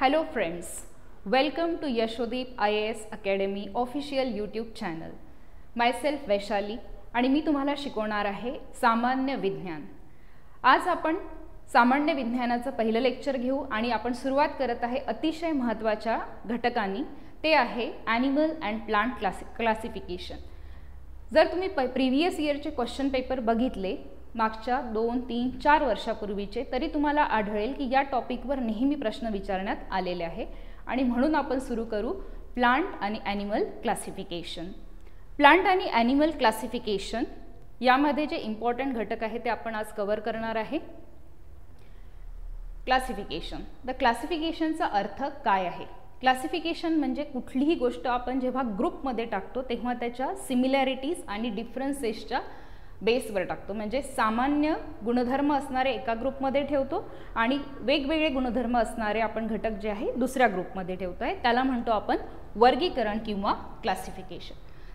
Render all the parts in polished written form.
Hello friends, welcome to Yashodeep IAS Academy official YouTube channel. Myself Vaishali आणि मी तुम्हाला शिकवणार आहे सामान्य विज्ञान. आज आपण सामान्य विज्ञानाचं पहिलं लेक्चर घेऊ आणि आपण सुरुवात करत आहे अतिशय महत्त्वाच्या घटकांनी, ते आहे ॲनिमल अँड प्लांट क्लासिफिकेशन. जर तुम्ही प्रीवियस इयरचे क्वेश्चन पेपर बघितले मागच्या 2, 3, 4 वर्षापूर्वीचे, तरी तुम्हाला आढळेल की या टॉपिकवर नेहमी प्रश्न विचारण्यात आलेले आहे आणि म्हणून आपण सुरू करू प्लांट आणि ॲनिमल क्लासिफिकेशन. प्लांट आणि ॲनिमल क्लासिफिकेशन यामध्ये जे इम्पॉर्टंट घटक आहे ते आपण आज कव्हर करणार आहे. क्लासिफिकेशन. द क्लासिफिकेशनचा अर्थ काय आहे? क्लासिफिकेशन म्हणजे कुठलीही गोष्ट आपण जेव्हा ग्रुपमध्ये टाकतो तेव्हा त्याच्या सिमिलॅरिटीज आणि डिफरन्सेसच्या बेसवर टाकतो. म्हणजे सामान्य गुणधर्म असणारे एका ग्रुपमध्ये ठेवतो आणि वेगवेगळे गुणधर्म असणारे आपण घटक जे आहे दुसऱ्या ग्रुपमध्ये ठेवतो आहे, त्याला म्हणतो आपण वर्गीकरण किंवा क्लासिफिकेशन.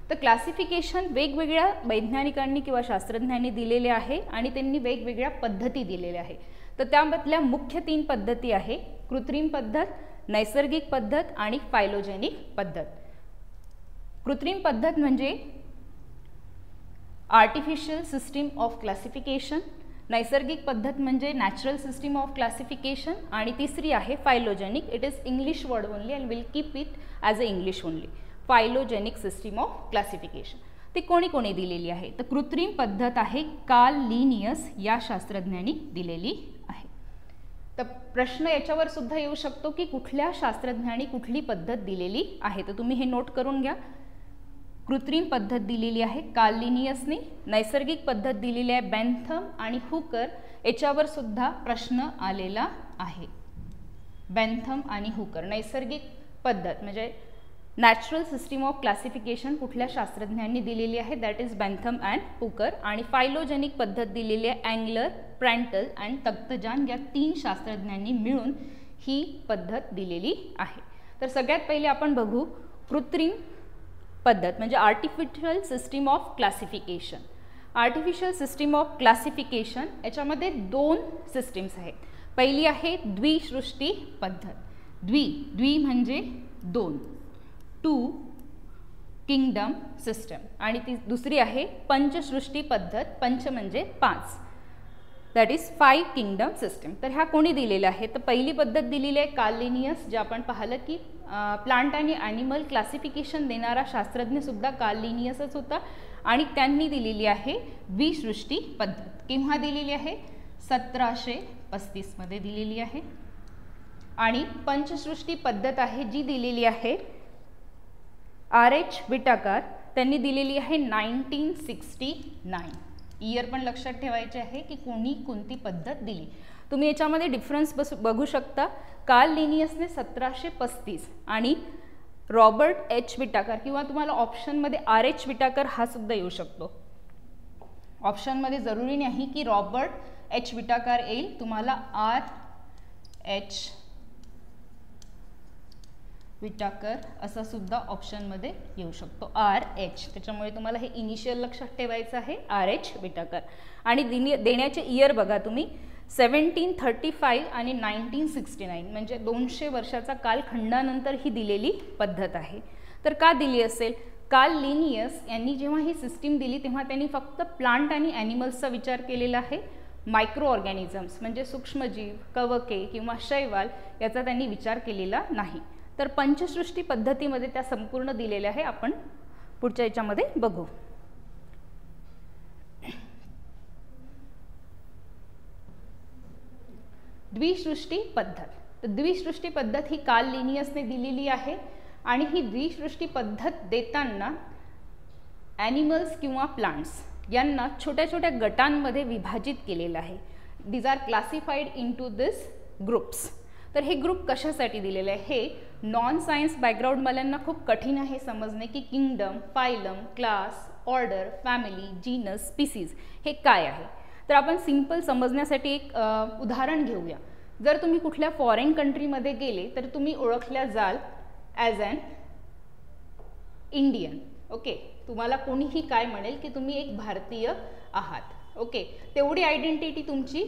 तर क्लासिफिकेशन वेगवेगळ्या वैज्ञानिकांनी किंवा शास्त्रज्ञांनी दिलेले आहे आणि त्यांनी वेगवेगळ्या पद्धती दिलेल्या आहे. तर त्यामधल्या मुख्य 3 पद्धती आहे: कृत्रिम पद्धत, नैसर्गिक पद्धत आणि फायलोजेनिक पद्धत. कृत्रिम पद्धत म्हणजे आर्टिफिशियल सिस्टीम ऑफ क्लासिफिकेशन, नैसर्गिक पद्धत म्हणजे नॅचरल सिस्टीम ऑफ क्लासिफिकेशन आणि तिसरी आहे phylogenetic. It is English word only and will keep it as a English only. Phylogenetic system of classification ती कोणी कोणी दिलेली आहे? तर कृत्रिम पद्धत आहे कार्ल लिनियस या शास्त्रज्ञांनी दिलेली आहे. तर प्रश्न याच्यावर सुद्धा येऊ शकतो की कुठल्या शास्त्रज्ञांनी कुठली पद्धत दिलेली आहे. तर तुम्ही हे नोट करून घ्या. कृत्रिम पद्धत दिलेली आहे कार्ल लिनियसने, नैसर्गिक पद्धत दिलेली आहे बेंथम आणि हुकर. याच्यावर सुद्धा प्रश्न आलेला आहे. बेंथम आणि हुकर. नैसर्गिक पद्धत म्हणजे नॅचरल सिस्टीम ऑफ क्लासिफिकेशन कुठल्या शास्त्रज्ञांनी दिलेली आहे? That is Bentham and Hooker. आणि फायलोजेनिक पद्धत दिलेली आहे अँगलर, प्रँटल अँड तख्तजान या 3 शास्त्रज्ञांनी मिळून ही पद्धत दिलेली आहे. तर सगळ्यात पहिले आपण बघू कृत्रिम पद्धत म्हणजे artificial system of classification. Artificial system of classification याच्यामध्ये 2 सिस्टीम्स आहेत. पहिली आहे द्विसृष्टी पद्धत. द्वि म्हणजे 2, 2 किंगडम सिस्टम. आणि ती दुसरी आहे पंचसृष्टी पद्धत. पंच म्हणजे 5, दॅट इज 5 किंगडम सिस्टम. तर ह्या कोणी दिलेल्या आहेत? तर पहिली पद्धत दिलेली आहे कार्ल लिनियस, जे आपण पाहिलं की प्लांट आणि ॲनिमल क्लासिफिकेशन देणारा शास्त्रज्ञ सुद्धा कार्ल लिनियसच होता आणि त्यांनी दिलेली आहे द्विसृष्टी पद्धत. केव्हा दिलेली आहे? 1735 मध्ये दिलेली आहे. आणि पंचसृष्टी पद्धत आहे जी दिलेली आहे RH विटाकर, त्यांनी दिलेली आहे 1969. इयर पण लक्षात ठेवायचे आहे की कोणी कोणती पद्धत दिली. तुम्ही याच्यामध्ये डिफरन्स बघू शकता. कार्ल लिनियसने 1735 आणि रॉबर्ट H विटाकर, किंवा तुम्हाला ऑप्शनमध्ये RH विटाकर हा सुद्धा येऊ शकतो. ऑप्शनमध्ये जरुरी नाही की रॉबर्ट H विटाकर येईल, तुम्हाला RH विटाकर असा सुद्धा ऑप्शनमध्ये येऊ शकतो, RH. त्याच्यामुळे तुम्हाला हे इनिशियल लक्षात ठेवायचं आहे, RH विटाकर. आणि देण्याचे इयर बघा तुम्ही 1735 आणि 1969 म्हणजे 200 वर्षाचा कालखंडानंतर ही दिलेली पद्धत आहे. तर का दिली असेल? कार्ल लिनियस यांनी जेव्हा ही सिस्टीम दिली तेव्हा त्यांनी फक्त प्लांट आणि ॲनिमल्सचा विचार केलेला आहे. मायक्रो ऑर्गॅनिझम्स म्हणजे सूक्ष्मजीव, कवके किंवा शैवाल याचा त्यांनी विचार केलेला नाही. तर पंचसृष्टी पद्धतीमध्ये त्या संपूर्ण दिलेल्या आहे. आपण पुढच्या याच्यामध्ये बघू. द्विसृष्टी पद्धत. तर द्विसृष्टी पद्धत ही कार्ल लिनियसने दिलेली आहे आणि ही द्विसृष्टी पद्धत देताना ॲनिमल्स किंवा प्लांट्स यांना छोट्या छोट्या गटांमध्ये विभाजित केलेलं आहे. These are classified into this groups. तर हे ग्रुप कशासाठी दिलेले आहे? हे नॉन सायन्स बॅकग्राऊंडवाल्यांना खूप कठीण आहे समजणे की kingdom, phylum, class, order, family, genus, species हे काय आहे. तर आपण सिंपल समजण्यासाठी एक उदाहरण घेऊया. जर तुम्ही कुठल्या फॉरेन कंट्रीमध्ये गेले तर तुम्ही ओळखल्या जाल ॲज ॲन इंडियन. ओके, तुम्हाला कोणीही काय म्हणेल की तुम्ही एक भारतीय आहात. ओके, तेवढी आयडेंटिटी तुमची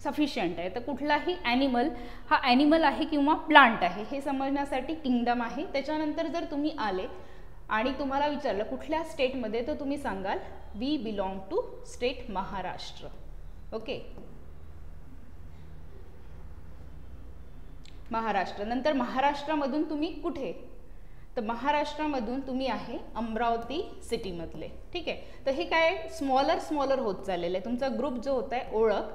सफिशियंट आहे. तर कुठलाही ॲनिमल हा ॲनिमल आहे किंवा प्लांट आहे हे समजण्यासाठी किंगडम आहे. त्याच्यानंतर जर तुम्ही आले आणि तुम्हाला विचारलं कुठल्या स्टेटमध्ये, तर तुम्ही सांगाल we belong to state Maharashtra. Okay, Maharashtra. नंतर महाराष्ट्रामधून तुम्ही कुठे, तर महाराष्ट्रामधून तुम्ही आहे अमरावती सिटीमधले. ठीक आहे, तर हे काय स्मॉलर होत चाललेलं आहे. तुमचा ग्रुप जो होता आहे ओळख,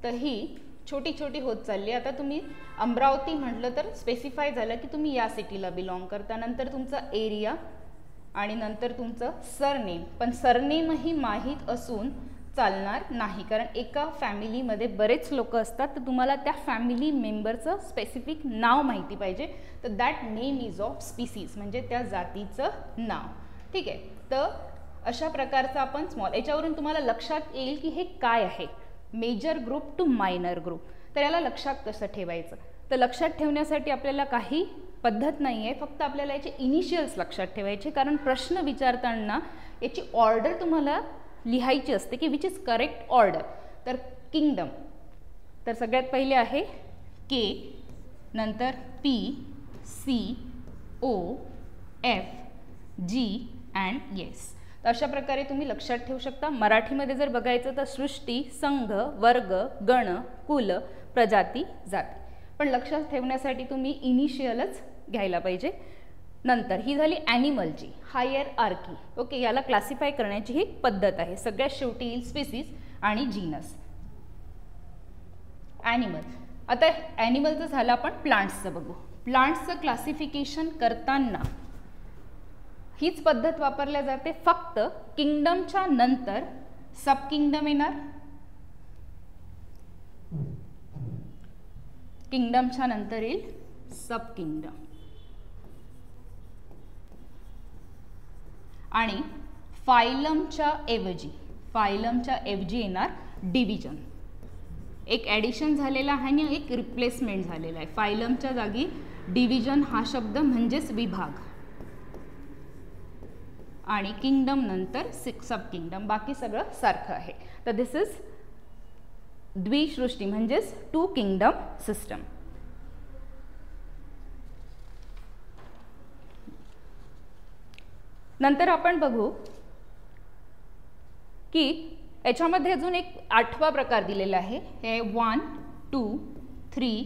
तर ही छोटी छोटी होत चालली. आता तुम्ही अमरावती म्हटलं तर स्पेसिफाय झालं की तुम्ही या सिटीला बिलॉंग करता. नंतर तुमचा एरिया आणि नंतर तुमचं सरनेम. पण सरनेमही माहीत असून चालणार नाही, कारण एका फॅमिलीमध्ये बरेच लोक असतात, तर तुम्हाला त्या फॅमिली मेंबरचं स्पेसिफिक नाव माहिती पाहिजे. तर that name is of species, म्हणजे त्या जातीचं नाव. ठीक आहे, तर अशा प्रकारचं आपण स्मॉल, याच्यावरून तुम्हाला लक्षात येईल की हे काय आहे, major group to minor group. तर याला लक्षात कसं ठेवायचं, तर लक्षात ठेवण्यासाठी आपल्याला काही पद्धत नाही आहे, फक्त आपल्याला याचे इनिशियल्स लक्षात ठेवायचे. कारण प्रश्न विचारताना याची ऑर्डर तुम्हाला लिहायची असते की विच इज करेक्ट ऑर्डर. तर किंगडम, तर सगळ्यात पहिले आहे के, नंतर P, C, O, F, G and S. तर अशा प्रकारे तुम्ही लक्षात ठेवू शकता. मराठीमध्ये जर बघायचं तर सृष्टी, संघ, वर्ग, गण, कुल, प्रजाती, जाती. पण लक्षात ठेवण्यासाठी तुम्ही इनिशियलच घ्यायला पाहिजे. नंतर ही झाली ॲनिमलची हायरआर्की. ओके, याला क्लासिफाय करण्याची ही पद्धत आहे. सगळ्यात शेवटी येईल स्पीसीज आणि जीनस. ॲनिमल, आता ॲनिमलचं झालं, आपण प्लांट्सचं बघू. प्लांट्सचं क्लासिफिकेशन करताना हीच पद्धत वापरल्या जाते, फक्त किंगडमच्या नंतर सब किंगडम येणार, किंगडमच्या नंतर येईल सब किंगडम, आणि फायलमच्या ऐवजी येणार डिव्हिजन. एक ॲडिशन झालेला आहे आणि एक रिप्लेसमेंट झालेला आहे. फायलमच्या जागी डिव्हिजन हा शब्द म्हणजेच विभाग, आणि किंगडम नंतर सब किंगडम, बाकी सगळं सारखं आहे. तर दिस इज द्विसृष्टी म्हणजेच टू किंगडम सिस्टम. नंतर आपण बघू की याच्यामध्ये अजून एक 8वा प्रकार दिलेला आहे. हे 1, 2, 3,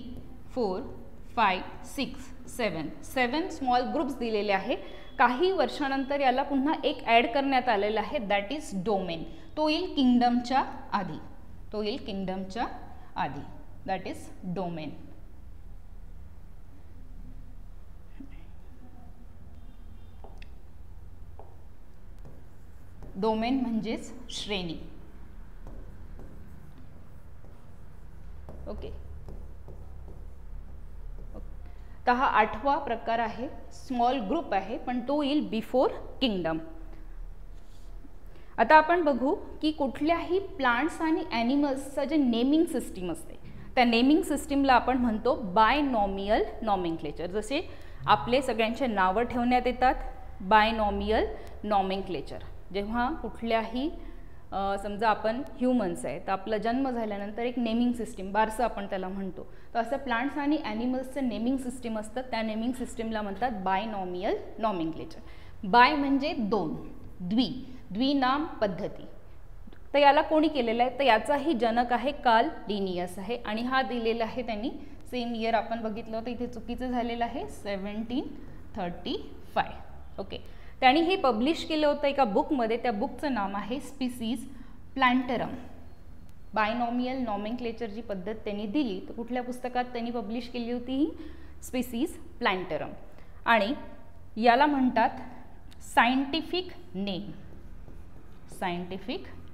4, 5, 6, 7 स्मॉल ग्रुप्स दिलेले आहे. काही वर्षानंतर याला पुन्हा एक ॲड करण्यात आलेला आहे, दॅट इज डोमेन. तो येईल किंगडमच्या आधी, दॅट इज डोमेन. डोमेन म्हणजेच श्रेणी. ओके, तर हा 8वा प्रकार आहे. स्मॉल ग्रुप आहे, पण तो येईल बिफोर किंगडम. आता आपण बघू की कुठल्याही प्लांट्स आणि ॲनिमल्सचं जे नेमिंग सिस्टीम असते, त्या नेमिंग सिस्टीमला आपण म्हणतो बायनॉमियल नॉमेनक्लेचर. जसे आपले सगळ्यांचे नावं ठेवण्यात येतात, बायनॉमियल नॉमेनक्लेचर. जेव्हा कुठल्याही समजा आपण ह्युमन्स आहे, तर आपला जन्म झाल्यानंतर एक नेमिंग सिस्टीम, बारसं आपण त्याला म्हणतो. तर असं प्लांट्स आणि ॲनिमल्सचं नेमिंग सिस्टीम असतं, त्या नेमिंग सिस्टीमला म्हणतात बायनॉमियल नॉमेनक्लेचर. बाय म्हणजे दोन, द्विनाम पद्धती. तर याला कोणी केलेलं आहे, तर याचाही जनक आहे कार्ल लिनियस आहे, आणि हा दिलेला आहे त्यांनी सेम इयर आपण बघितलं होतं, इथे चुकीचं झालेलं आहे 1735. ओके, त्यांनी हे पब्लिश केलं होतं एका बुकमध्ये. त्या बुकचं नाव आहे स्पीसीज प्लॅन्टरम. बायनॉमियल नॉमेनक्लेचर जी पद्धत त्यांनी दिली, तर कुठल्या पुस्तकात त्यांनी पब्लिश केली होती ही स्पीसीज प्लॅन्टरम. आणि याला म्हणतात सायंटिफिक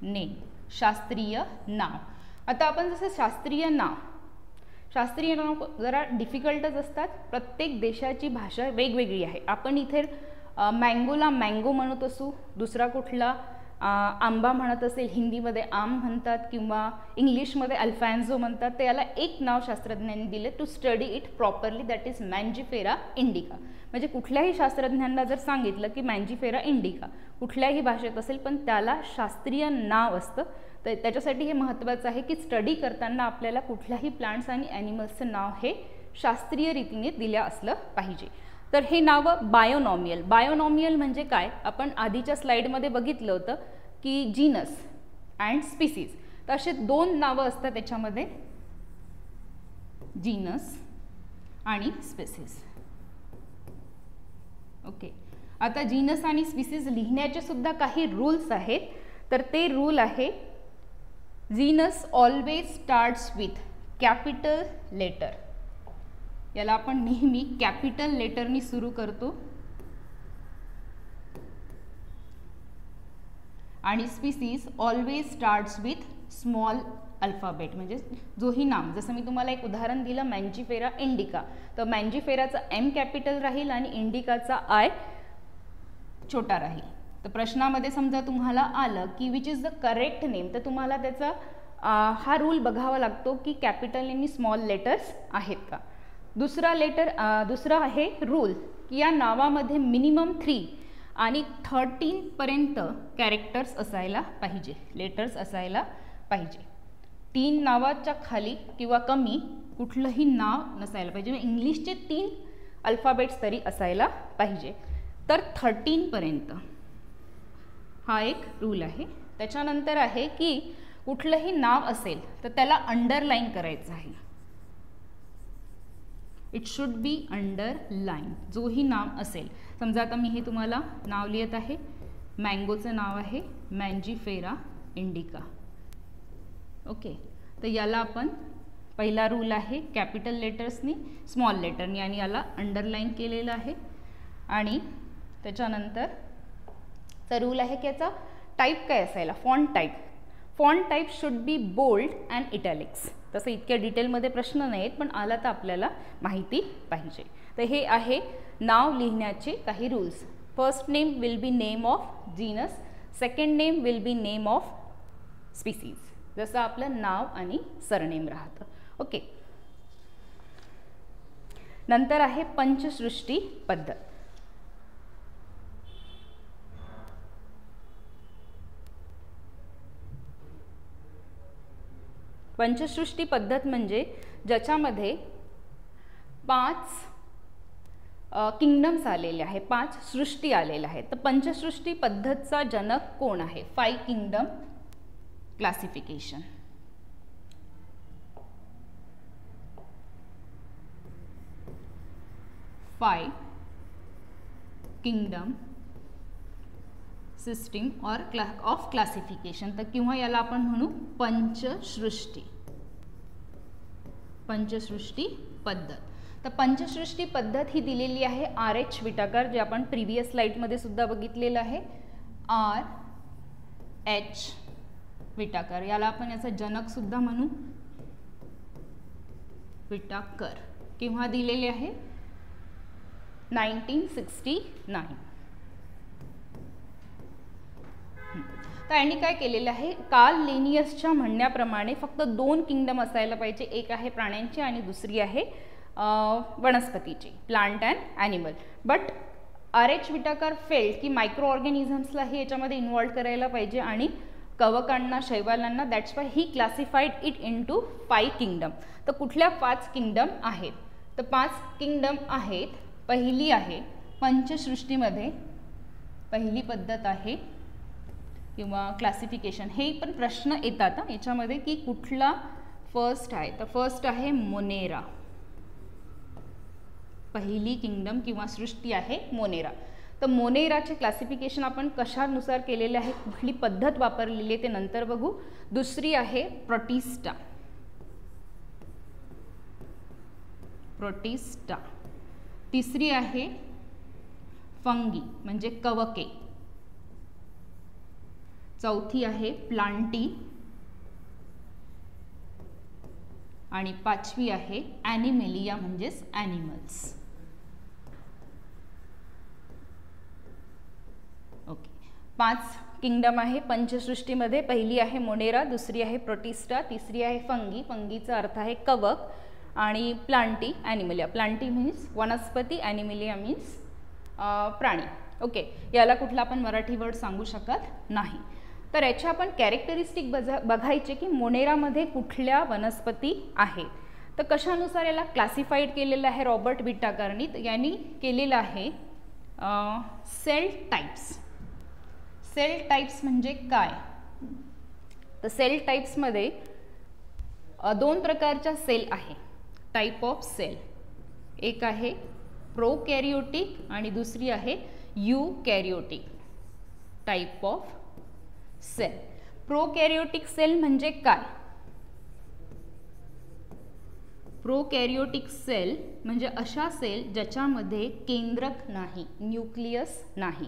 नेम, शास्त्रीय नाव. आता आपण जसं शास्त्रीय नाव जरा डिफिकल्टच असतात. प्रत्येक देशाची भाषा वेगवेगळी आहे. आपण इथे मँगोला मँगो म्हणत असू, दुसरा कुठला आंबा म्हणत असेल, हिंदीमध्ये आम म्हणतात किंवा इंग्लिशमध्ये अल्फॅन्झो म्हणतात. तर याला एक नाव शास्त्रज्ञांनी दिले to study it properly, that is Mangifera indica. म्हणजे कुठल्याही शास्त्रज्ञांना जर सांगितलं की मँजिफेरा इंडिका कुठल्याही भाषेत असेल, पण त्याला शास्त्रीय नाव असतं, तर त्याच्यासाठी हे महत्त्वाचं आहे की स्टडी करताना आपल्याला कुठल्याही प्लांट्स आणि ॲनिमल्सचं नाव हे शास्त्रीय रीतीने दिलं असलं पाहिजे. तर हे नावं बायोनॉमियल. बायोनॉमियल म्हणजे काय, आपण आधीच्या स्लाईडमध्ये बघितलं होतं की जीनस अँड स्पीसीज. तर असे 2 नावं असतात त्याच्यामध्ये, जीनस आणि स्पीसीज. ओके, आता जीनस आणि स्पीसीज लिहिण्याचे सुद्धा काही रूल्स आहेत. तर ते रूल आहे, genus always starts with capital letter. याला आपण नेहमी कॅपिटल लेटरनी सुरू करतो. आणि species always starts with small alphabet. म्हणजे जोही नाम, जसं मी तुम्हाला एक उदाहरण दिलं मँजीफेरा इंडिका, तर मँजीफेराचा M कॅपिटल राहील आणि इंडिकाचा I छोटा राहील. तर प्रश्नामध्ये समजा तुम्हाला आलं की which is the correct name, तर तुम्हाला त्याचा हा रूल बघावा लागतो की कॅपिटल आणि स्मॉल लेटर्स आहेत का. दुसरा आहे रूल की या नावामध्ये मिनिमम 3 आणि 13 पर्यंत कॅरेक्टर्स असायला पाहिजे, लेटर्स असायला पाहिजे. 3 नावाच्या खाली किंवा कमी कुठलंही नाव नसायला पाहिजे. इंग्लिशचे 3 अल्फाबेट्स तरी असायला पाहिजे. तर 13 पर्यंत हा एक रूल आहे. त्याच्यानंतर आहे की कुठलंही नाव असेल तर त्याला अंडरलाईन करायचं आहे. It should be underline. जोही नाव असेल, समजा आता मी हे तुम्हाला नाव लिहित आहे, मँगोचं नाव आहे मँजीफेरा इंडिका. ओके, तर याला आपण पहिला रूल आहे कॅपिटल लेटर्सनी स्मॉल लेटरनी आणि याला अंडरलाईन केलेलं आहे. आणि त्याच्यानंतरचा रूल आहे की याचा टाईप काय असायला, font type. Font type should be bold and italics. तसं इतक्या डिटेलमध्ये प्रश्न नाहीत, पण आला तर आपल्याला माहिती पाहिजे. तर हे आहे नाव लिहिण्याचे काही rules. First name will be name of genus, second name will be name of species, जसं आपलं नाव आणि सरनेम राहतं. ओके, नंतर आहे पंचसृष्टी पद्धत. पंचसृष्टी पद्धत म्हणजे ज्याच्यामध्ये 5 किंगडम्स आलेले आहे, 5 सृष्टी आलेल्या आहेत. तर पंचसृष्टी पद्धतचा जनक कोण आहे, 5 kingdom classification. 5 kingdom system of classification. तर किंवा याला आपण म्हणू पंचसृष्टी, पंचसृष्टी पद्धत. तर पंचसृष्टी पद्धत ही दिलेली आहे R.H. विटाकर, जे आपण प्रिव्हियस स्लाइडमध्ये सुद्धा बघितलेलं आहे. R.H. विटाकर, याला आपण याचा जनक सुद्धा म्हणू विटाकर. किंवा दिलेले आहे 1969. तर यांनी काय केलेलं आहे, कार्ल लिनियसच्या म्हणण्याप्रमाणे फक्त 2 किंगडम असायला पाहिजे. एक आहे प्राण्यांची आणि दुसरी आहे वनस्पतीची, plant and animal. But R.H. Whittaker felt की मायक्रो ऑर्गॅनिझम्सलाही याच्यामध्ये इन्व्हॉल्व करायला पाहिजे आणि कवकांना, शैवालांना. That's why he classified it into 5 kingdom. तर कुठल्या 5 किंगडम आहेत, तर 5 किंगडम आहेत. पहिली आहे पंचसृष्टीमध्ये पहिली पद्धत आहे किंवा क्लासिफिकेशन. हे पण प्रश्न येतात याच्यामध्ये की कुठला फर्स्ट आहे. तर फर्स्ट आहे मोनेरा, पहिली किंगडम किंवा सृष्टी आहे मोनेरा. तर मोनेराचे क्लासिफिकेशन आपण कशानुसार केलेले आहे, कुठली पद्धत वापरलेली आहे ते नंतर बघू. दुसरी आहे प्रोटिस्टा, प्रोटिस्टा. तिसरी आहे फंगी म्हणजे कवके. चौथी आहे प्लांटी आणि 5वी आहे ॲनिमेलिया म्हणजेच ॲनिमल्स. ओके, 5 किंगडम आहे पंचसृष्टीमध्ये. पहिली आहे मोनेरा, दुसरी आहे प्रोटिस्टा, तिसरी आहे फंगी, फंगीचा अर्थ आहे कवक, आणि प्लांटी, ॲनिमेलिया. प्लांटी मीन्स वनस्पती, ॲनिमेलिया मीन्स प्राणी. ओके, याला कुठला आपण मराठी वर्ड सांगू शकत नाही. तर याचे आपण कॅरेक्टरिस्टिक बघायचे की मोनेरामध्ये कुठल्या वनस्पती आहे. तर कशानुसार याला क्लासिफाईड केलेलं आहे रॉबर्ट विटाकरनी, यांनी केलेलं आहे सेल टाइप्स. सेल टाइप्स म्हणजे काय, तर सेल टाइप्समध्ये 2 प्रकारच्या सेल आहे, टाइप ऑफ सेल. एक आहे प्रोकॅरियोटिक आणि दुसरी आहे यूकॅरियोटिक टाइप ऑफ सेल. प्रोकॅरियोटिक सेल म्हणजे काय, प्रोकॅरियोटिक सेल म्हणजे अशा सेल ज्याच्यामध्ये केंद्रक नाही, न्यूक्लियस नाही.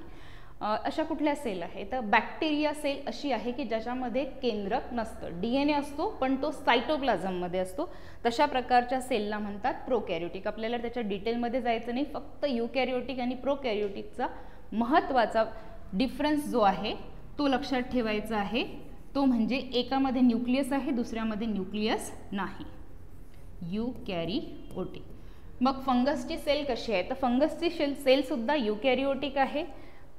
अशा कुठल्या सेल आहे, तर बॅक्टेरिया सेल अशी आहे की ज्याच्यामध्ये केंद्रक नसतं, DNA असतो पण तो सायटोप्लाझममध्ये असतो. तशा प्रकारच्या सेलला म्हणतात प्रोकॅरियोटिक. आपल्याला त्याच्या डिटेलमध्ये जायचं नाही, फक्त यूकॅरियोटिक आणि प्रोकॅरियोटिकचा महत्त्वाचा डिफरन्स जो आहे तो लक्षात ठेवायचा आहे. तो म्हणजे एकामध्ये न्यूक्लियस आहे, दुसऱ्यामध्ये न्यूक्लियस नाही, यूकॅरियोटिक. मग फंगसची सेल कशी आहे, तर फंगसची सेलसुद्धा यूकॅरियोटिक आहे,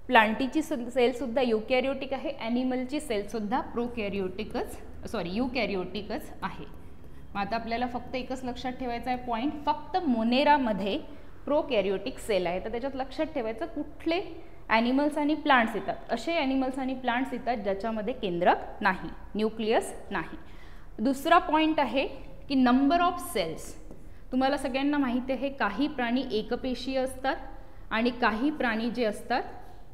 प्लांटीची सेलसुद्धा यूकॅरियोटिक आहे, ॲनिमलची सेलसुद्धा यूकॅरियोटिकच आहे. मग आता आपल्याला फक्त एकच लक्षात ठेवायचं आहे पॉईंट, फक्त मोनेरामध्ये प्रोकॅरियोटिक सेल आहे. तर त्याच्यात लक्षात ठेवायचं कुठले ॲनिमल्स आणि प्लांट्स येतात. असे ॲनिमल्स आणि प्लांट्स येतात ज्याच्यामध्ये केंद्रक नाही, न्यूक्लियस नाही. दुसरा पॉईंट आहे की नंबर ऑफ सेल्स. तुम्हाला सगळ्यांना माहिती आहे काही प्राणी एकपेशीय असतात आणि काही प्राणी जे असतात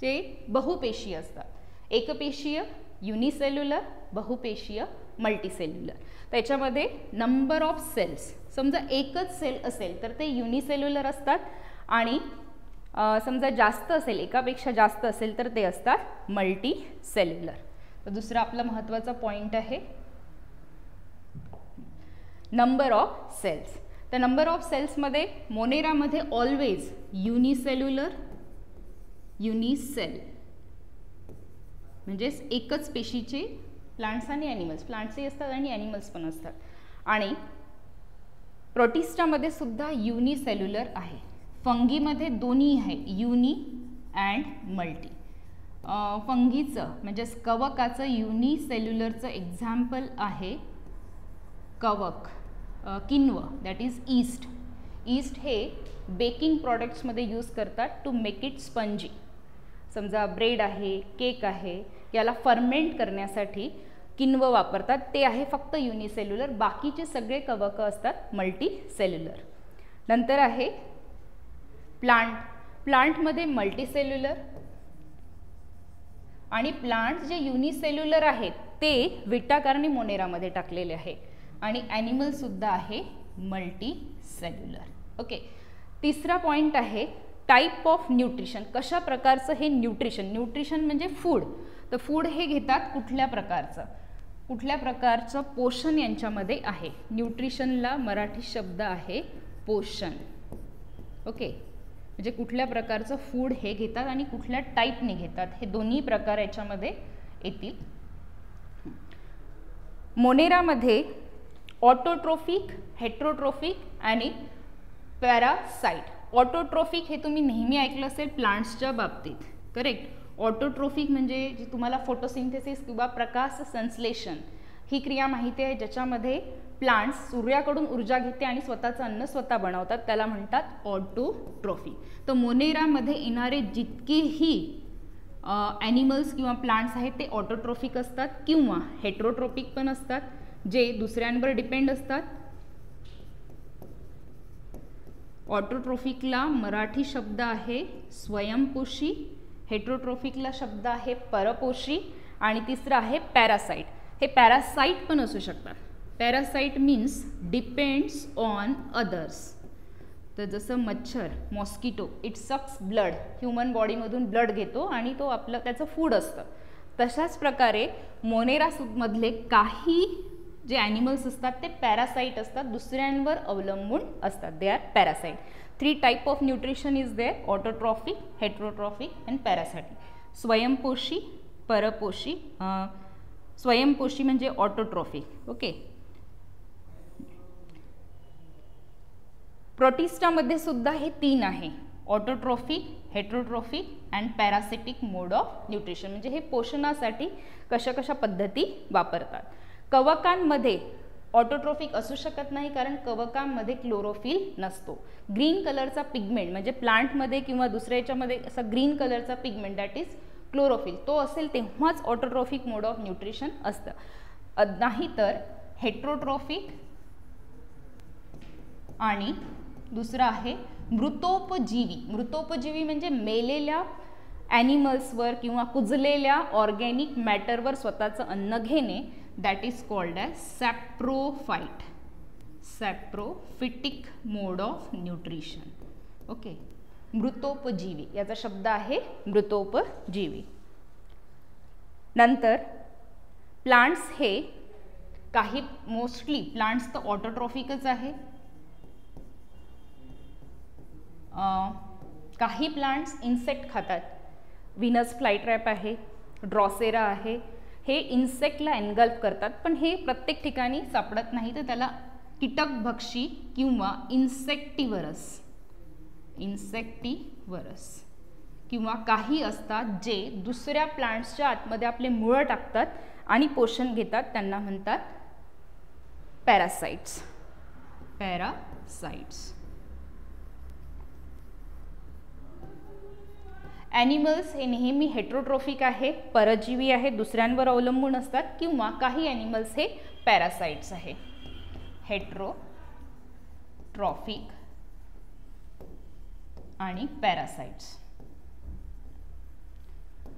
ते बहुपेशीय असतात. एकपेशीय युनिसेल्युलर, बहुपेशीय मल्टीसेल्युलर. त्याच्यामध्ये नंबर ऑफ सेल्स, समजा एकच सेल असेल तर ते युनिसेल्युलर असतात आणि समजा जास्त असेल, एकापेक्षा जास्त असेल तर ते असतात मल्टी सेल्युलर. तर दुसरा आपला महत्त्वाचा पॉईंट आहे नंबर ऑफ सेल्स. तर नंबर ऑफ सेल्समध्ये मोनेरामध्ये ऑलवेज युनिसेल्युलर, युनिसेल म्हणजेच एकच पेशीचे प्लांट्स आणि ॲनिमल्स, प्लांट्सही असतात आणि ॲनिमल्स पण असतात. आणि प्रोटिस्टामध्ये सुद्धा युनिसेल्युलर आहे. फंगीमध्ये दोन्ही आहे, युनि अँड मल्टी. फंगीचं म्हणजेच कवकाचं युनिसेल्युलरचं एक्झाम्पल आहे कवक, किन्व, दॅट इज ईस्ट. ईस्ट हे बेकिंग प्रॉडक्ट्समध्ये यूज करतात टू मेक इट स्पंजी. समजा ब्रेड आहे, केक आहे, याला फर्मेंट करण्यासाठी किन्व वापरतात, ते आहे फक्त युनिसेल्युलर. बाकीचे सगळे कवक असतात मल्टी सेल्युलर. नंतर आहे प्लांट. प्लांटमध्ये मल्टीसेल्युलर आणि प्लांट्स जे युनिसेल्युलर आहेत ते विटाकारनी मोनेरामध्ये टाकलेले आहे. आणि ॲनिमल सुद्धा आहे मल्टी सेल्युलर. ओके. तिसरा पॉईंट आहे टाईप ऑफ न्यूट्रिशन. कशा प्रकारचं हे न्यूट्रिशन, न्यूट्रिशन म्हणजे फूड. तर फूड हे घेतात कुठल्या प्रकारचं पोषण यांच्यामध्ये आहे. न्यूट्रिशनला मराठी शब्द आहे पोषण. ओके. म्हणजे कुठल्या प्रकारचं फूड हे घेतात आणि कुठल्या टाईपने घेतात, हे दोन्ही प्रकार याच्यामध्ये येतील. मोनेरामध्ये ऑटोट्रोफिक, हेट्रोट्रोफिक आणि पॅरासाइट. ऑटोट्रोफिक हे तुम्ही नेहमी ऐकलं असेल प्लांट्सच्या बाबतीत, करेक्ट. ऑटोट्रोफिक म्हणजे जे तुम्हाला फोटोसिंथेसिस किंवा प्रकाश संश्लेषण ही क्रिया माहिती आहे, ज्याच्यामध्ये प्लांट्स सूर्याकडून ऊर्जा घेते आणि स्वतःचं अन्न स्वतः बनवतात, त्याला म्हणतात ऑटोट्रोफिक. तर मोनेरामध्ये येणारे जितकेही ॲनिमल्स किंवा प्लांट्स आहेत ते ऑटोट्रोफिक असतात किंवा हेट्रोट्रोपिक पण असतात, जे दुसऱ्यांवर डिपेंड असतात. ऑटोट्रोफिकला मराठी शब्द आहे स्वयंपोषी, हेट्रोट्रोफिकला शब्द आहे परपोषी आणि तिसरं आहे पॅरासाइट. हे पॅरासाइट पण असू शकतात. Parasite means depends on others. तर जसं मच्छर, mosquito, it sucks blood, human बॉडीमधून ब्लड घेतो आणि तो आपलं त्याचं फूड असतं. तशाच प्रकारे मोनेरामधले काही जे ॲनिमल्स असतात ते पॅरासाइट असतात, दुसऱ्यांवर अवलंबून असतात. They are parasite. 3 type of nutrition is there: autotrophic, heterotrophic and parasitic. स्वयंपोषी, परपोषी. स्वयंपोषी म्हणजे ऑटोट्रॉफिक. ओके. प्रोटिस्टामध्ये सुद्धा हे 3 आहे: autotrophic, heterotrophic and parasitic mode of nutrition, म्हणजे हे पोषणासाठी कशा कशा पद्धती वापरतात. कवकांमध्ये ऑटोट्रॉफिक असू शकत नाही कारण कवकांमध्ये क्लोरोफिल नसतो. ग्रीन कलरचा पिगमेंट म्हणजे प्लांटमध्ये किंवा दुसऱ्या याच्यामध्ये असा ग्रीन कलरचा पिगमेंट दॅट इज क्लोरोफिल, तो असेल तेव्हाच ऑटोट्रॉफिक मोड ऑफ न्यूट्रिशन असतं. नाहीतर हेट्रोट्रॉफिक आणि दुसरा आहे मृतोपजीवी. मृतोपजीवी म्हणजे मेलेल्या ॲनिमल्सवर किंवा कुजलेल्या ऑर्गॅनिक मॅटरवर स्वतःचं अन्न घेणे, that is called as saprophyte, saprophytic mode of nutrition. Okay, मृतोपजीवी याचा शब्द आहे मृतोपजीवी. नंतर प्लांट्स हे काही मोस्टली प्लांट्स तर ऑटोट्रॉफिकच आहे. काही प्लांट्स इन्सेक्ट खातात. व्हीनस फ्लायट्रॅप आहे, ड्रॉसेरा आहे, हे इन्सेक्टला एनगल्फ करतात, पण हे प्रत्येक ठिकाणी सापडत नाही, तर त्याला कीटकभक्षी किंवा इन्सेक्टिव्हरस किंवा काही असतात जे दुसऱ्या प्लांट्सच्या आतमध्ये आपले मुळं टाकतात आणि पोषण घेतात, त्यांना म्हणतात पॅरासाइट्स. ॲनिमल्स हे नेहमी हेट्रोट्रॉफिक आहे, परजीवी आहे, दुसऱ्यांवर अवलंबून असतात, किंवा काही ॲनिमल्स हे पॅरासाइट्स आहे. हेट्रोट्रॉफिक आणि पॅरासाइट्स.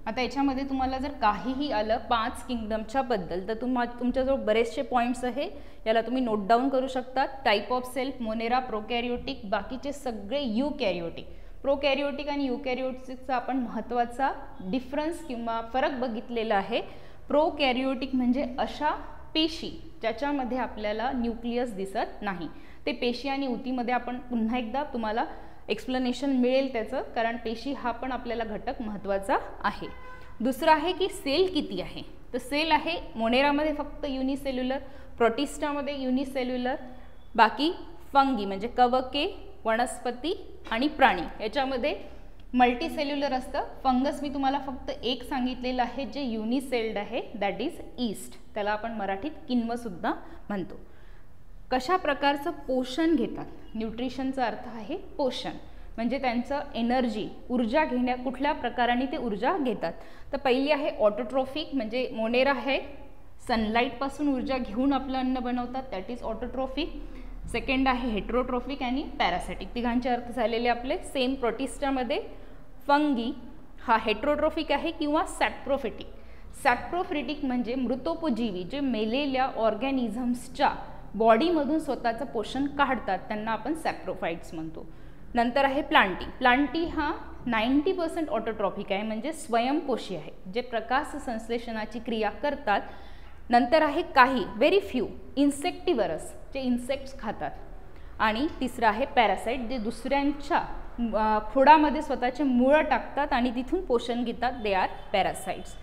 आता याच्यामध्ये तुम्हाला जर काहीही आलं 5 किंगडमच्या बद्दल तर तुमच्याजवळ बरेचसे पॉईंट्स आहे, याला तुम्ही नोट डाऊन करू शकता. टाईप ऑफ सेल्फ, मोनेरा, प्रोकॅरियोटिक, बाकीचे सगळे युकॅरियोटिक. प्रोकॅरियोटिक आणि युकॅरियोटिकचा आपण महत्त्वाचा डिफरन्स किंवा फरक बघितलेला आहे. प्रोकॅरियोटिक म्हणजे अशा पेशी ज्याच्यामध्ये आपल्याला न्यूक्लियस दिसत नाही. ते पेशी आणि उतीमध्ये आपण पुन्हा एकदा तुम्हाला एक्सप्लेनेशन मिळेल त्याचं, कारण पेशी हा पण आपल्याला घटक महत्त्वाचा आहे. दुसरं आहे की सेल किती आहे, तर सेल आहे मोनेरामध्ये फक्त युनिसेल्युलर, प्रोटिस्टामध्ये युनिसेल्युलर, बाकी फंगी म्हणजे कवके, वनस्पती आणि प्राणी याच्यामध्ये मल्टीसेल्युलर असतं. फंगस मी तुम्हाला फक्त एक सांगितलेलं आहे जे युनिसेल्ड आहे, दॅट इज ईस्ट, त्याला आपण मराठीत किण्वसुद्धा म्हणतो. कशा प्रकारचं पोषण घेतात, न्यूट्रिशनचा अर्थ आहे पोषण, म्हणजे त्यांचं एनर्जी, ऊर्जा घेण्या कुठल्या प्रकाराने ते ऊर्जा घेतात. तर पहिली आहे ऑटोट्रॉफिक, म्हणजे मोनेरा आहे सनलाईटपासून ऊर्जा घेऊन आपलं अन्न बनवतात, दॅट इज ऑटोट्रॉफिक. सेकंड आहे हेट्रोट्रॉफिक आणि पॅरासिटिक. तिघांचे अर्थ झालेले आपले सेम. प्रोटिस्टामध्ये फंगी हा हेट्रोट्रॉफिक आहे किंवा सॅप्रोफिटिक. सॅप्रोफिटिक म्हणजे मृतोपजीवी, जे मेलेल्या ऑर्गॅनिझम्सच्या बॉडीमधून स्वतःचं पोषण काढतात, त्यांना आपण सॅप्रोफाइट्स म्हणतो. नंतर आहे प्लांटी. प्लांटी हा 90% ऑटोट्रॉफिक आहे, म्हणजे स्वयंपोषी आहे, जे प्रकाश संश्लेषणाची क्रिया करतात. नंतर आहे काही व्हेरी फ्यू इन्सेक्टिव्हरस, जे इन्सेक्ट्स खातात. आणि तिसरं आहे पॅरासाइट, जे दुसऱ्यांच्या खोडामध्ये स्वतःचे मुळं टाकतात आणि तिथून पोषण घेतात, they are parasites.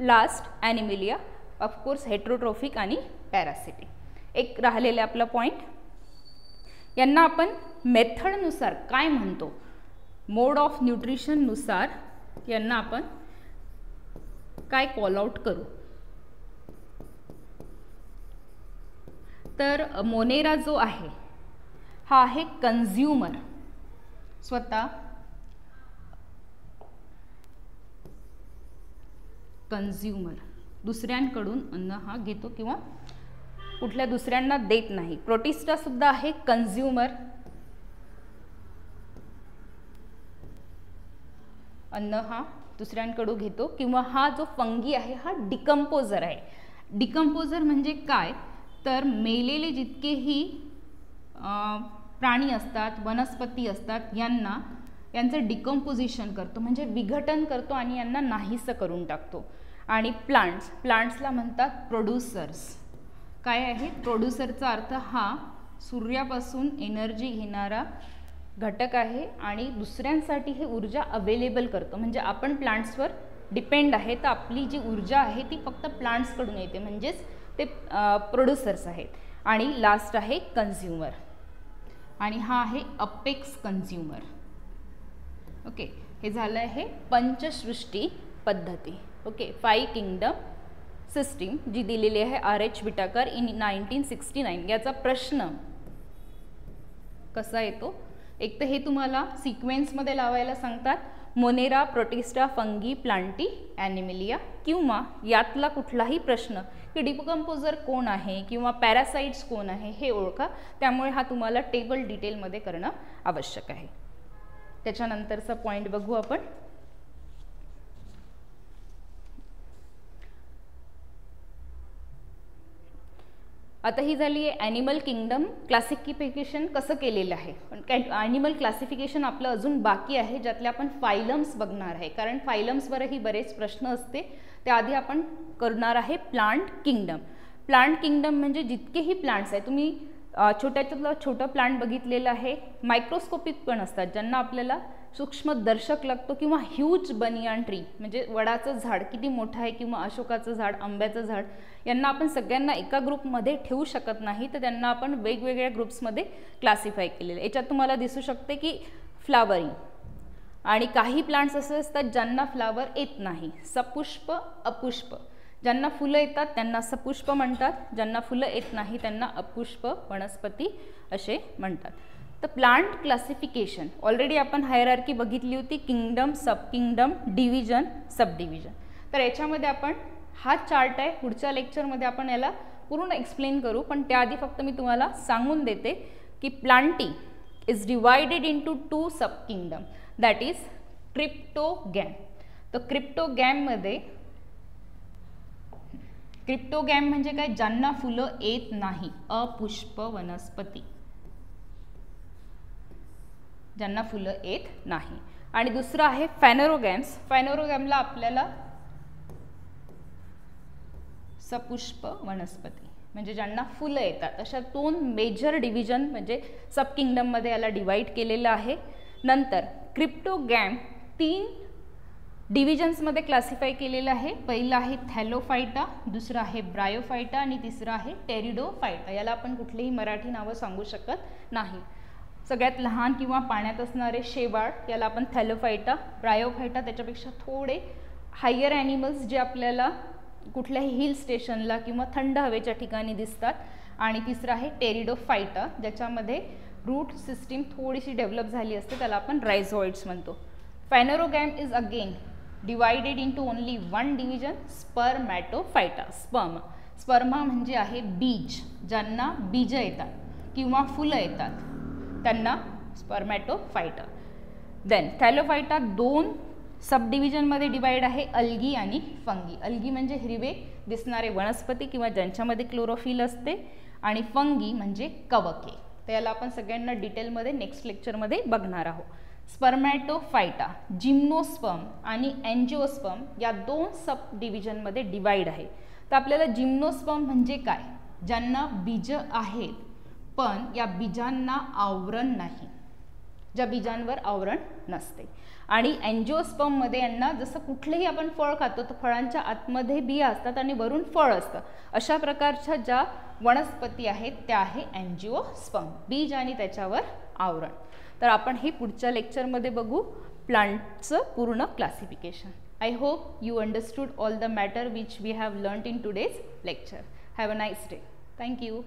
Last animalia, of course heterotrophic आणि पॅरासिटिक. एक राहिलेले आपला पॉईंट, यांना आपण मेथडनुसार काय म्हणतो, मोड ऑफ न्यूट्रिशननुसार यांना आपण काय कॉल आउट करू. तर मोनेरा जो आहे हा आहे कन्झ्युमर, स्वतः कन्झ्युमर, दुसऱ्यांकडून अन्न हा घेतो किंवा कुठल्या दुसऱ्यांना देत नाही. प्रोटिस्टा सुद्धा आहे कन्झ्युमर, अन्न हा दुसऱ्यांकडून घेतो, किंवा हा जो फंगी आहे हा डिकम्पोजर आहे. डिकम्पोजर म्हणजे काय, तर मेलेले जितकेही प्राणी असतात, वनस्पती असतात, यांचं डिकम्पोजिशन करतो, म्हणजे विघटन करतो आणि यांना नाहीसं करून टाकतो. आणि प्लांट्सला म्हणतात प्रोड्युसर्स. काय आहे प्रोड्युसरचा अर्थ, हा सूर्यापासून एनर्जी घेणारा घटक आहे आणि दुसऱ्यांसाठी हे ऊर्जा अवेलेबल करतो. म्हणजे आपण प्लांट्सवर डिपेंड आहे, तर आपली जी ऊर्जा आहे ती फक्त प्लांट्सकडून येते, म्हणजेच ते प्रोड्युसर्स आहेत. आणि लास्ट आहे कन्झ्युमर, आणि हा आहे अपेक्स कन्झ्युमर. ओके, हे झालं आहे पंचसृष्टी पद्धती. ओके, 5 किंगडम सिस्टीम जी दिलेली आहे RH विटाकर इन 1969. याचा प्रश्न कसा येतो, एक तर हे तुम्हाला सिक्वेन्समध्ये लावायला सांगतात, मोनेरा, प्रोटिस्टा, फंगी, प्लांटी, ॲनिमिलिया, किंवा यातला कुठलाही प्रश्न की डिकम्पोजर कोण आहे किंवा पॅरासाइट्स कोण आहे हे ओळखा. त्यामुळे हा तुम्हाला टेबल डिटेलमध्ये करणं आवश्यक आहे. त्याच्यानंतरचा पॉईंट बघू आपण. आता ही झाली आहे ॲनिमल किंगडम क्लासिफिकेशन कसं केलेलं आहे. पण ॲनिमल क्लासिफिकेशन आपलं अजून बाकी आहे, ज्यातले आपण फायलम्स बघणार आहे, कारण फायलम्सवरही बरेच प्रश्न असते. त्याआधी आपण करणार आहे प्लांट किंगडम. प्लांट किंगडम म्हणजे जितकेही प्लांट्स आहे, तुम्ही छोट्यातलं छोटं प्लांट बघितलेलं आहे, मायक्रोस्कोपिक पण असतात ज्यांना आपल्याला सूक्ष्मदर्शक लागतो, किंवा ह्यूज बनियान ट्री म्हणजे वडाचं झाड किती मोठं आहे, किंवा अशोकाचं झाड, आंब्याचं झाड, यांना आपण सगळ्यांना एका ग्रुपमध्ये ठेवू शकत नाही, तर त्यांना आपण वेगवेगळ्या ग्रुप्समध्ये क्लासिफाय केलेलं. याच्यात तुम्हाला दिसू शकते की फ्लावरिंग, आणि काही प्लांट्स असे असतात ज्यांना फ्लावर येत नाही, सपुष्प, अपुष्प. ज्यांना फुलं येतात त्यांना सपुष्प म्हणतात, ज्यांना फुलं येत नाही त्यांना अपुष्प वनस्पती असे म्हणतात. तर प्लांट क्लासिफिकेशन ऑलरेडी आपण हायरार्की बघितली होती, किंगडम, सब किंगडम, डिव्हिजन, सब डिव्हिजन. तर याच्यामध्ये आपण हा चार्ट आहे, पुढच्या लेक्चरमध्ये आपण याला पूर्ण एक्सप्लेन करू. पण त्याआधी फक्त मी तुम्हाला सांगून देते की plantae is divided into 2 sub kingdom, that is cryptogam. तर क्रिप्टोगॅम म्हणजे काय, ज्यांना फुलं येत नाही, अपुष्प वनस्पती, ज्यांना फुलं येत नाही. आणि दुसरं आहे फॅनेरोगॅम्स. फॅनेरोगॅमला आपल्याला सपुष्प वनस्पती म्हणजे ज्यांना फुलं येतात. अशा 2 मेजर डिव्हिजन म्हणजे सब किंगडममध्ये याला डिवाइड केलेलं आहे. नंतर क्रिप्टोगॅम 3 डिव्हिजन्समध्ये क्लासिफाय केलेलं आहे. पहिलं आहे थॅलोफायटा, दुसरं आहे ब्रायोफायटा, आणि तिसरं आहे टेरिडोफायटा. याला आपण कुठलीही मराठी नावं सांगू शकत नाही. सगळ्यात लहान किंवा पाण्यात असणारे शेवाळ याला आपण थॅलोफायटा, ब्रायोफायटा त्याच्यापेक्षा थोडे हायर ॲनिमल्स जे आपल्याला कुठल्याही हिल स्टेशनला किंवा थंड हवेच्या ठिकाणी दिसतात, आणि तिसरं आहे टेरिडोफायटा ज्याच्यामध्ये रूट सिस्टीम थोडीशी डेव्हलप झाली असते, त्याला आपण रायझॉइड्स म्हणतो. Phanerogam is again divided into only 1 division, spermatophyta. Sperma म्हणजे आहे बीज, ज्यांना बीज येतात किंवा फुलं येतात त्यांना स्पर्मॅटोफायटा. देन थॅलोफायटा 2 सब डिव्हिजनमध्ये डिवाइड आहे, अल्गी आणि फंगी. अल्गी म्हणजे हिरवे दिसणारे वनस्पती किंवा ज्यांच्यामध्ये क्लोरोफिल असते, आणि फंगी म्हणजे कवके. तर याला आपण सगळ्यांना डिटेलमध्ये नेक्स्ट लेक्चरमध्ये बघणार आहोत. स्पर्मॅटोफायटा जिम्नोस्पर्म आणि एंजिओस्पर्म या 2 सब डिव्हिजनमध्ये डिवाइड आहे. तर आपल्याला जिम्नोस्पर्म म्हणजे काय, ज्यांना बीज आहेत पण या बीजांना आवरण नाही, ज्या बीजांवर आवरण नसते. आणि एंजिओस्पर्ममध्ये यांना जसं कुठलेही आपण फळ खातो तर फळांच्या आतमध्ये बिया असतात आणि वरून फळ असतं, अशा प्रकारच्या ज्या वनस्पती आहेत त्या आहे एंजिओस्पर्म, बीज आणि त्याच्यावर आवरण. तर आपण हे पुढच्या लेक्चरमध्ये बघू प्लांटचं पूर्ण classification. I hope you understood all the matter which we have learned in today's lecture. Have a nice day. Thank you.